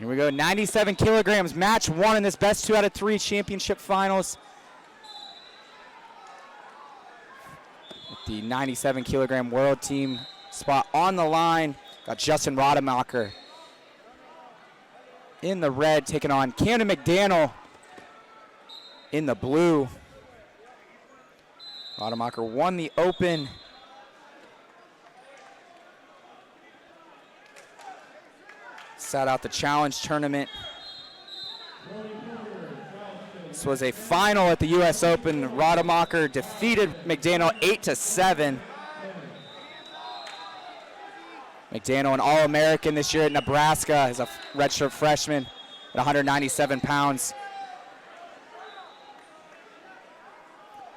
Here we go, 97 kilograms, match 1 in this best 2 out of 3 championship finals. With the 97 kilogram world team spot on the line, got Justin Rademacher in the red, taking on Camden McDanel in the blue. Rademacher won the open. Sat out the challenge tournament. This was a final at the U.S. Open. Rademacher defeated McDanel 8-7. McDanel, an All-American this year at Nebraska, as a redshirt freshman at 197 pounds.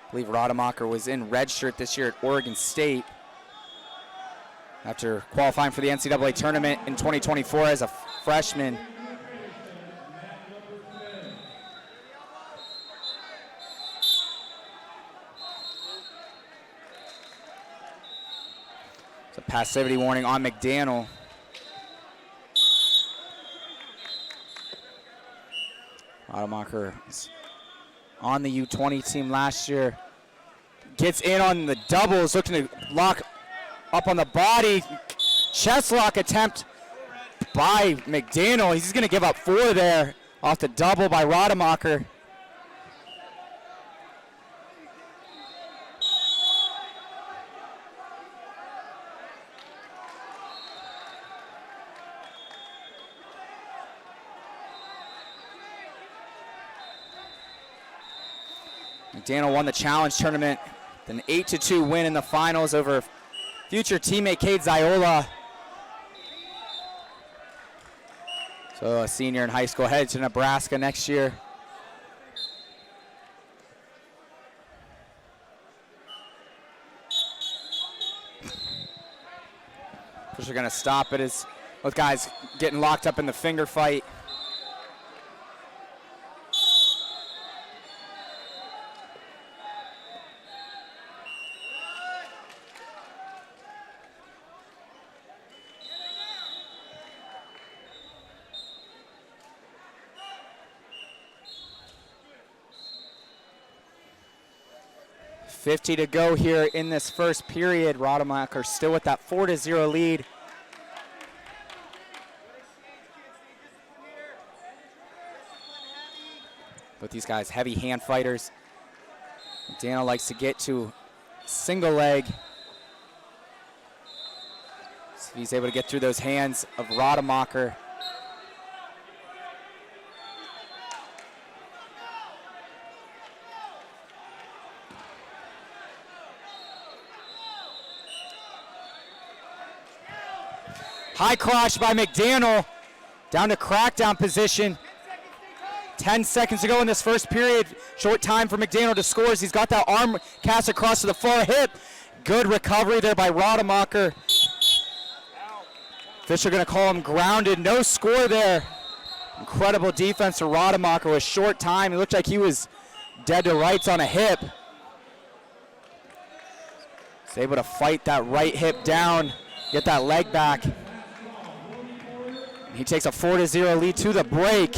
I believe Rademacher was in redshirt this year at Oregon State after qualifying for the NCAA tournament in 2024 as a freshman. It's a passivity warning on McDanel. Rademacher is on the U20 team last year. Gets in on the doubles, looking to lock up on the body. Chest lock attempt by McDanel. He's going to give up 4 there off the double by Rademacher. McDanel won the challenge tournament, an 8-2 win in the finals over future teammate Cade Ziola. So a senior in high school, headed to Nebraska next year. Fisher gonna stop it as both guys getting locked up in the finger fight. .50 to go here in this first period. Rademacher still with that 4-0 lead. Both these guys, heavy hand fighters. McDanel likes to get to single leg. So if he's able to get through those hands of Rademacher. High crotch by McDanel, down to crackdown position. 10 seconds to go in this first period. Short time for McDanel to score as he's got that arm cast across to the far hip. Good recovery there by Rademacher. Fisher gonna call him grounded. No score there. Incredible defense for Rademacher with short time. It looked like he was dead to rights on a hip. He's able to fight that right hip down, get that leg back. He takes a 4-0 lead to the break.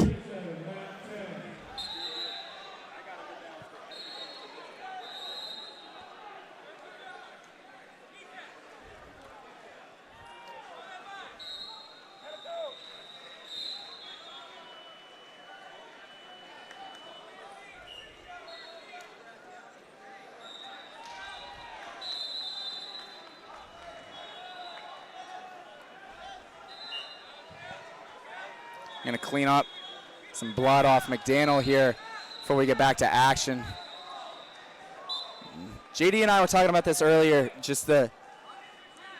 Gonna clean up some blood off McDanel here before we get back to action. JD and I were talking about this earlier, just the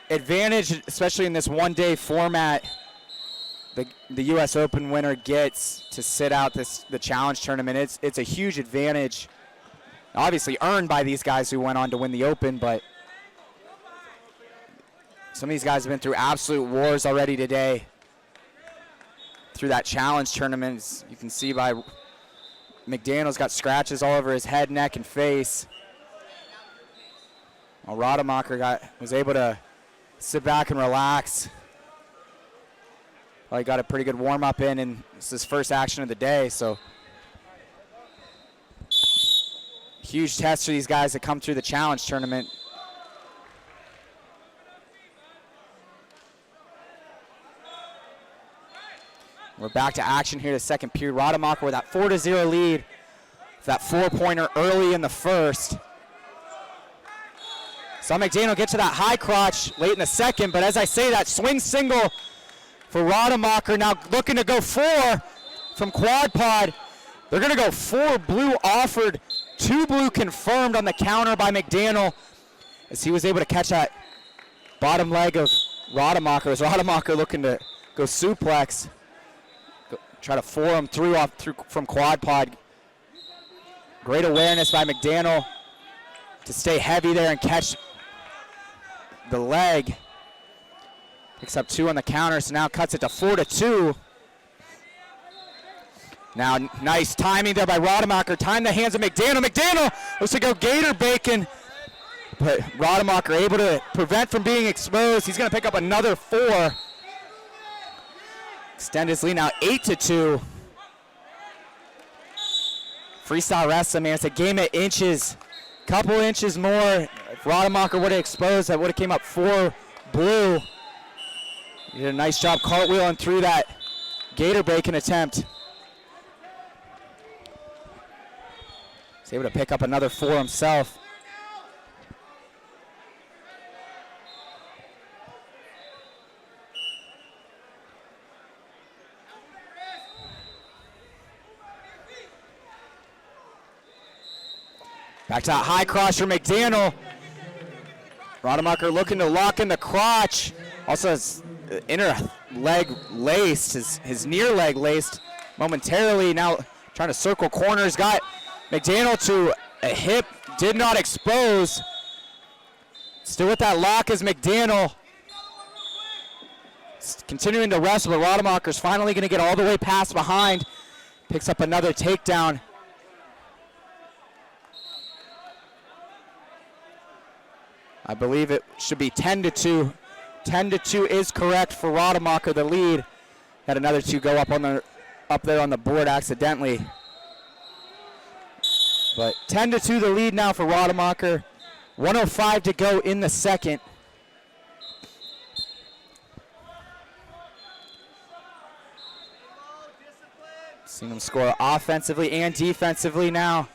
advantage, especially in this one-day format, the U.S. Open winner gets to sit out the challenge tournament. It's a huge advantage, obviously earned by these guys who went on to win the Open, but some of these guys have been through absolute wars already today. Through that challenge tournament, as you can see by McDanel's got scratches all over his head, neck, and face. Well, Rademacher was able to sit back and relax. Well, he got a pretty good warm-up in, and it's his first action of the day, so huge test for these guys that come through the challenge tournament. We're back to action here, the second period. Rademacher with that 4-0 lead, that 4-pointer early in the first. Saw McDaniel get to that high crotch late in the second, but as I say, that swing single for Rademacher, now looking to go 4 from quad pod. They're going to go 4 blue offered, 2 blue confirmed on the counter by McDaniel as he was able to catch that bottom leg of Rademacher. As Rademacher looking to go suplex, try to 4 him through from quad pod. Great awareness by McDaniel to stay heavy there and catch the leg. Picks up 2 on the counter, so now cuts it to 4-2. Now nice timing there by Rademacher. Timed the hands of McDaniel. McDaniel looks to go gator bacon, but Rademacher able to prevent from being exposed. He's going to pick up another 4. Extend his lead now 8-2. Freestyle wrestling, man, it's a game of inches. Couple inches more. If Rademacher would have exposed, that would have came up 4 blue. He did a nice job cartwheeling through that gator bacon attempt. He's able to pick up another 4 himself. Back to that high cross for McDaniel. Rademacher looking to lock in the crotch. Also has inner leg laced, his near leg laced momentarily. Now trying to circle corners. Got McDaniel to a hip, did not expose. Still with that lock is McDaniel. Continuing to wrestle, but Rademacher's finally going to get all the way past behind. Picks up another takedown. I believe it should be 10-2. 10-2 is correct for Rademacher, the lead. Had another 2 go up there on the board accidentally. But 10-2 the lead now for Rademacher. 1:05 to go in the second. Seen him score offensively and defensively now.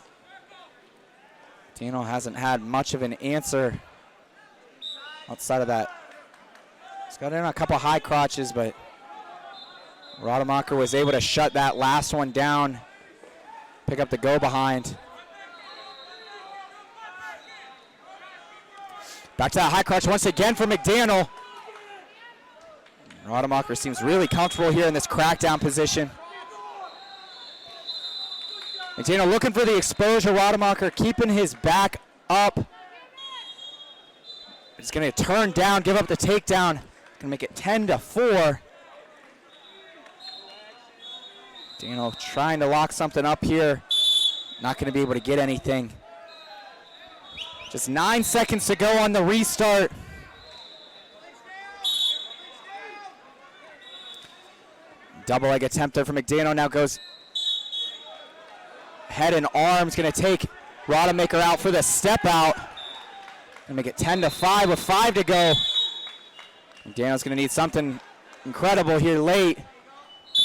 Daniel hasn't had much of an answer outside of that. He's got in a couple high crotches, but Rademacher was able to shut that last one down, pick up the go behind. Back to that high crotch once again for McDaniel. Rademacher seems really comfortable here in this crackdown position. McDaniel looking for the exposure. Rademacher keeping his back up. He's going to turn down, give up the takedown. Going to make it 10-4. Daniel trying to lock something up here. Not going to be able to get anything. Just 9 seconds to go on the restart. Double leg attempt there from McDaniel. Now goes head and arms. Going to take Rademacher out for the step out. Gonna make it 10-5 with 5 to go. McDaniel's gonna need something incredible here late.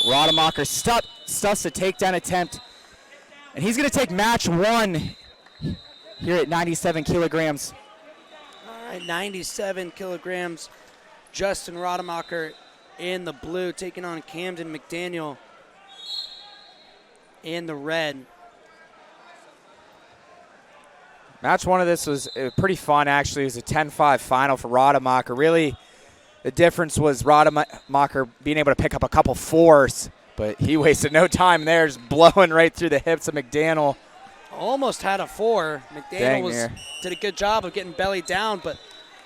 Rademacher stuffs the takedown attempt. And he's gonna take match 1 here at 97 kilograms. All right, 97 kilograms. Justin Rademacher in the blue, taking on Camden McDanel in the red. Match 1 of this was pretty fun, actually. It was a 10-5 final for Rademacher. Really, the difference was Rademacher being able to pick up a couple 4s, but he wasted no time there, just blowing right through the hips of McDaniel. Almost had a 4. McDaniel did a good job of getting belly down, but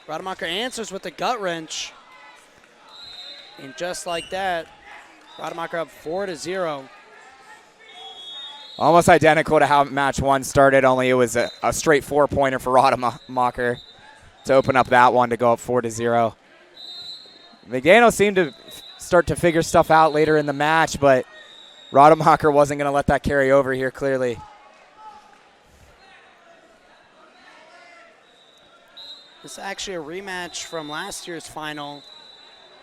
Rademacher answers with the gut wrench. And just like that, Rademacher up 4-0. Almost identical to how match 1 started, only it was a straight 4-pointer for Rademacher to open up that one to go up 4-0. McDaniel seemed to start to figure stuff out later in the match, but Rademacher wasn't going to let that carry over here clearly. This is actually a rematch from last year's final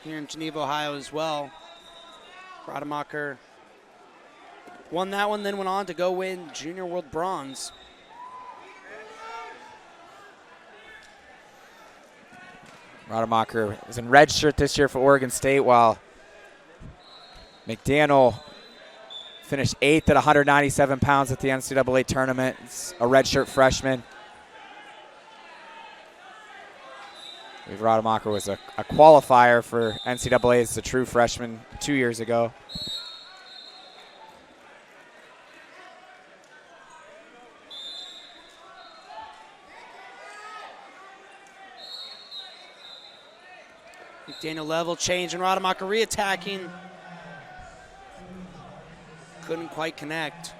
here in Geneva, Ohio as well. Rademacher won that one, then went on to go win Junior World Bronze. Rademacher was in red shirt this year for Oregon State, while McDanel finished 8th at 197 pounds at the NCAA tournament. It's a red shirt freshman. I believe Rademacher was a qualifier for NCAA as a true freshman 2 years ago. McDaniel level change and Rademacher re-attacking. Couldn't quite connect.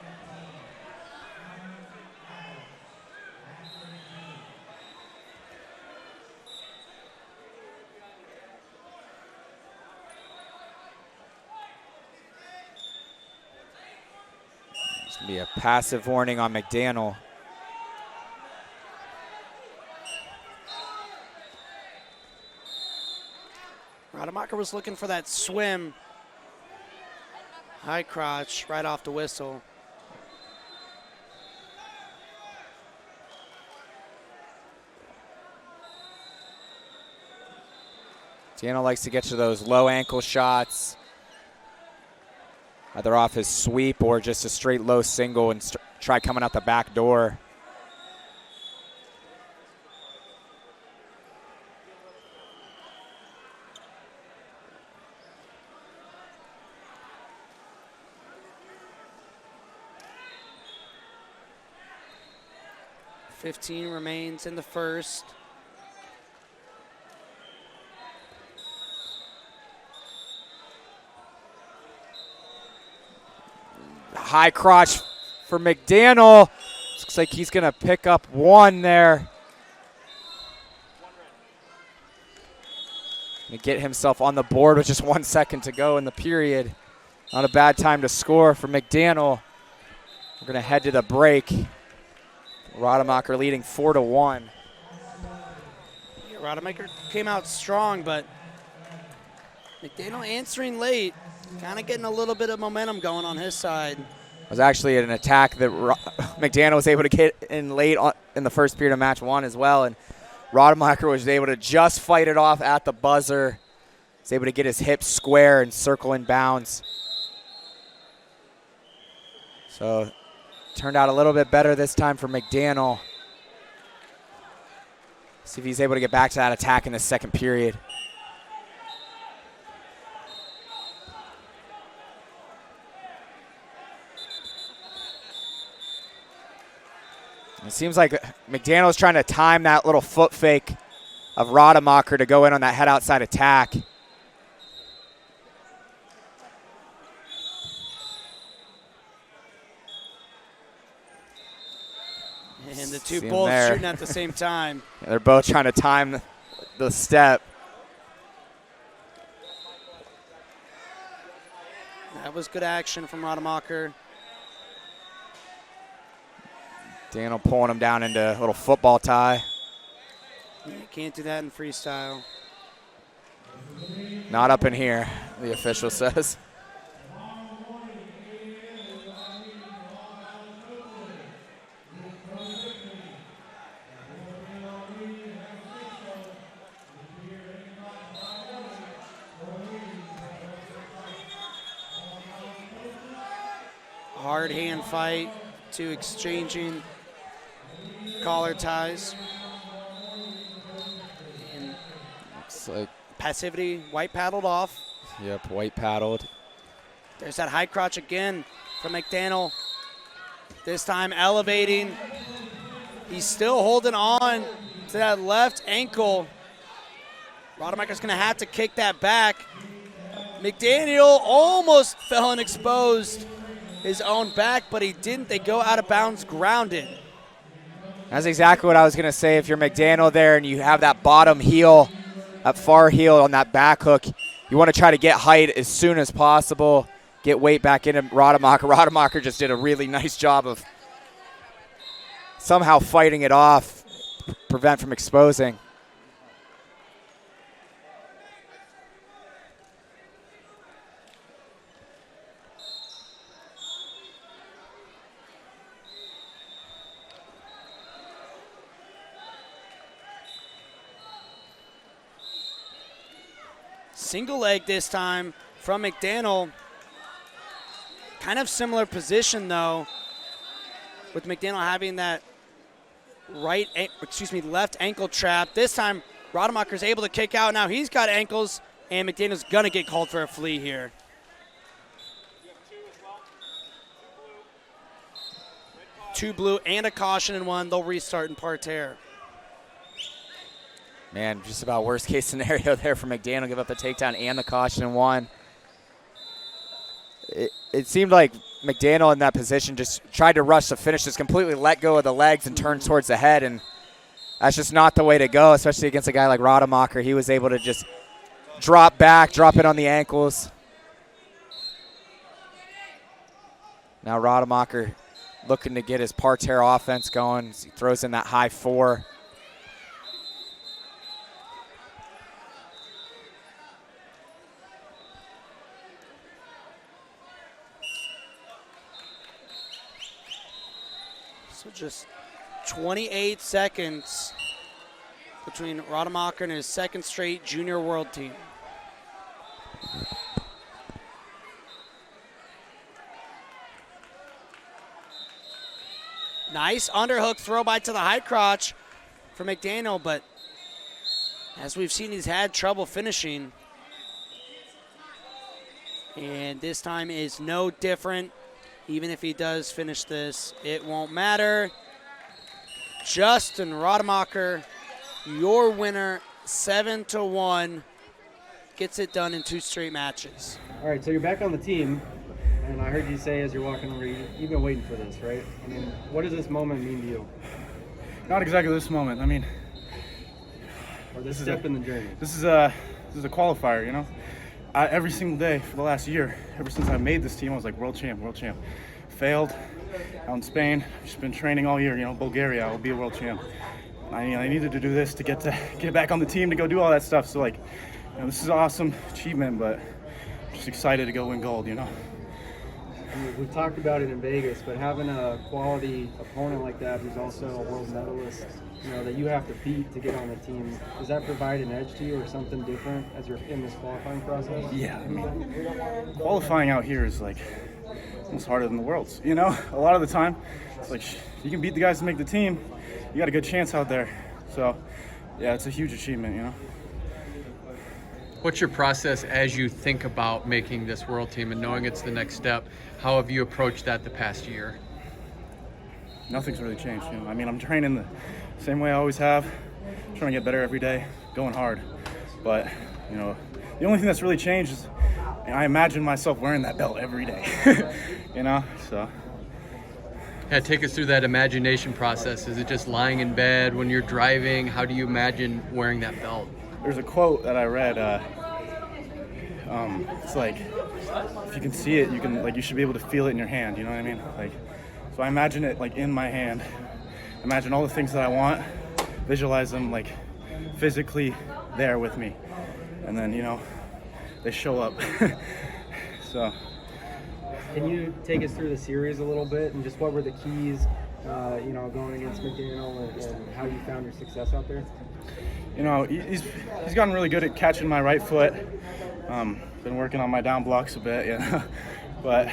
It's going to be a passive warning on McDaniel. Rademacher was looking for that swim. High crotch right off the whistle. McDaniel likes to get to those low ankle shots, either off his sweep or just a straight low single and try coming out the back door. .15 remains in the first. High crotch for McDaniel. Looks like he's going to pick up one there. Gonna get himself on the board with just 1 second to go in the period. Not a bad time to score for McDaniel. We're going to head to the break. Rademacher leading 4-1. Yeah, Rademacher came out strong, but McDaniel answering late, kind of getting a little bit of momentum going on his side. It was actually an attack that McDaniel was able to get in late in the first period of match one as well, and Rademacher was able to just fight it off at the buzzer. He was able to get his hips square and circle in bounds. So turned out a little bit better this time for McDaniel. See if he's able to get back to that attack in the second period. It seems like McDaniel's trying to time that little foot fake of Rademacher to go in on that head outside attack. And the two both shooting at the same time. Yeah, they're both trying to time the step. That was good action from Rademacher. Daniel pulling him down into a little football tie. You can't do that in freestyle. Not up in here, the official says. Hard hand fight, two exchanging collar ties. And looks like passivity, white paddled off. Yep, white paddled. There's that high crotch again from McDaniel. This time elevating. He's still holding on to that left ankle. Rademacher's gonna have to kick that back. McDaniel almost fell and exposed his own back, but he didn't. They go out of bounds, grounded. That's exactly what I was going to say. If you're McDaniel there and you have that bottom heel, that far heel on that back hook, You want to try to get height as soon as possible, get weight back into Rademacher. Rademacher just did a really nice job of somehow fighting it off, prevent from exposing. Single leg this time from McDanel. Kind of similar position though, with McDanel having that left ankle trap. This time Rademacher's able to kick out. Now he's got ankles, and McDaniel's gonna get called for a flea here. Two blue and a caution in one. They'll restart in parterre. Man, just about worst case scenario there for McDanel. Give up the takedown and the caution in one. It seemed like McDanel in that position just tried to rush the finish, just completely let go of the legs and turn towards the head, and that's just not the way to go, especially against a guy like Rademacher. He was able to just drop back, drop it on the ankles. Now Rademacher looking to get his parterre offense going. He throws in that high 4. So just 28 seconds between Rademacher and his second straight junior world team. Nice underhook throw by to the high crotch for McDaniel, but as we've seen, he's had trouble finishing. And this time is no different. Even if he does finish this, it won't matter. Justin Rademacher, your winner, 7-1, gets it done in 2 straight matches. All right, so you're back on the team, and I heard you say as you're walking over, you've been waiting for this, right? I mean, what does this moment mean to you? Not exactly this moment. I mean, or this step in the journey? This is a qualifier, you know? Every single day for the last year, ever since I made this team, I was like, world champ, world champ. Failed out in Spain. Just been training all year, you know, Bulgaria, I'll be a world champ. I needed to do this to get back on the team to go do all that stuff. So, like, you know, this is an awesome achievement, but I'm just excited to go win gold, you know? We've talked about it in Vegas, but having a quality opponent like that who's also a world medalist, you know, that you have to beat to get on the team, does that provide an edge to you or something different as you're in this qualifying process? Yeah, I mean, qualifying out here is like almost harder than the Worlds, you know? A lot of the time, it's like you can beat the guys to make the team, you got a good chance out there. So, yeah, it's a huge achievement, you know? What's your process as you think about making this world team and knowing it's the next step? How have you approached that the past year? Nothing's really changed, you know? I mean, I'm training the same way I always have, trying to get better every day, going hard. But, you know, the only thing that's really changed is I imagine myself wearing that belt every day, you know, so. Yeah, take us through that imagination process. Is it just lying in bed when you're driving? How do you imagine wearing that belt? There's a quote that I read, it's like, if you can see it, you should be able to feel it in your hand, you know what I mean? Like, so I imagine it like in my hand, imagine all the things that I want, visualize them like physically there with me, and then, you know, they show up. So. Can you take us through the series a little bit and just what were the keys, you know, going against McDanel and how you found your success out there? You know, he's gotten really good at catching my right foot. Been working on my down blocks a bit, you know. But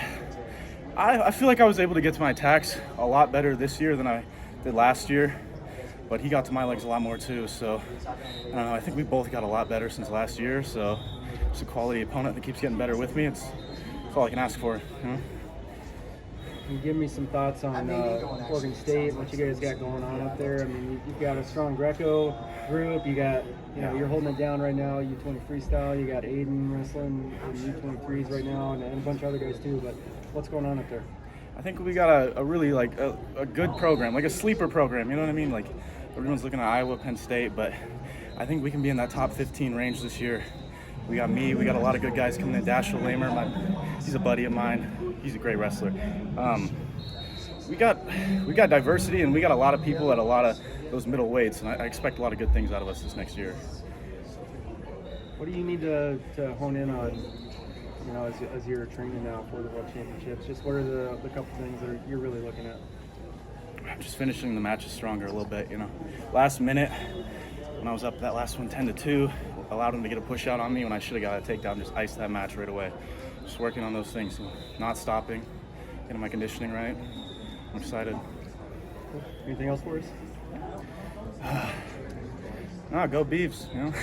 I feel like I was able to get to my attacks a lot better this year than I did last year. But he got to my legs a lot more too. So I don't know. I think we both got a lot better since last year. So it's a quality opponent that keeps getting better with me. It's all I can ask for, you know. Can you give me some thoughts on Oregon State, what you guys got going on up there? I mean, you've got a strong Greco group. You got, you know, you're holding it down right now. U20 freestyle. You got Aiden wrestling in U23s right now, and a bunch of other guys too. But what's going on up there? I think we got a really like a good program, like a sleeper program. You know what I mean? Like everyone's looking at Iowa, Penn State, but I think we can be in that top 15 range this year. We got me. We got a lot of good guys coming in. Dashiell Lamer, he's a buddy of mine. He's a great wrestler. We got diversity, and we got a lot of people at a lot of those middle weights, and I expect a lot of good things out of us this next year. What do you need to hone in on, you know, as you're training now for the World Championships? Just what are the couple things that you're really looking at? Just finishing the matches stronger a little bit, you know. Last minute, when I was up that last one 10-2, allowed him to get a push out on me when I should have got a takedown, just iced that match right away. Just working on those things, not stopping, getting my conditioning right. I'm excited. Anything else for us? No, go Beavs, you know.